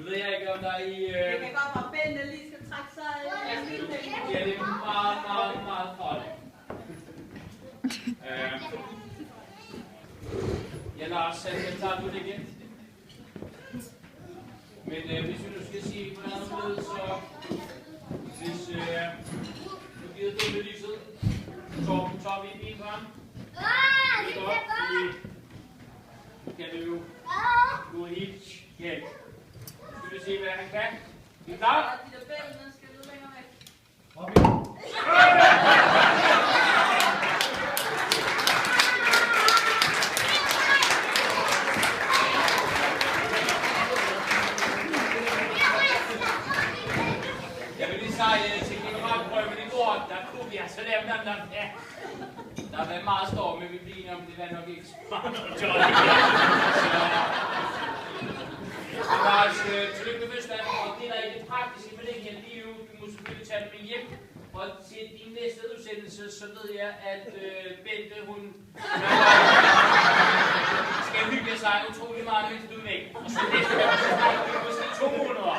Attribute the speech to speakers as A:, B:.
A: ved jeg ikke, om der er i...
B: Det kan godt være, Bente lige skal trække sig
A: Ja, det er meget, meget, meget farligt. Ja, Lars, jeg tager du det igen. Men hvis vi nu skal sige på en anden måde, så hvis du giver det lyset, så tager vi en bil frem. Det er godt, fordi kan du jo gå helt hjem. Skal vi se, hvad han kan? Er I klar?
B: De der bælene skal lidt længere væk.
A: Jeg vil lige sige til generalprøven i går, der kunne vi altså lave den der... Ja. Der har været meget storm, men vi bliver enige om, det var nok ikke så meget jolly. Så Lars, tillykke med fødselsdagen, og det der er i det praktiske med det her liv, du må selvfølgelig tage det med hjem. Og til din næste udsendelse, så ved jeg, at Bente, hun skal hygge sig utrolig meget, mens du er væk. Og så næste gang, så snakker vi måske 2 måneder.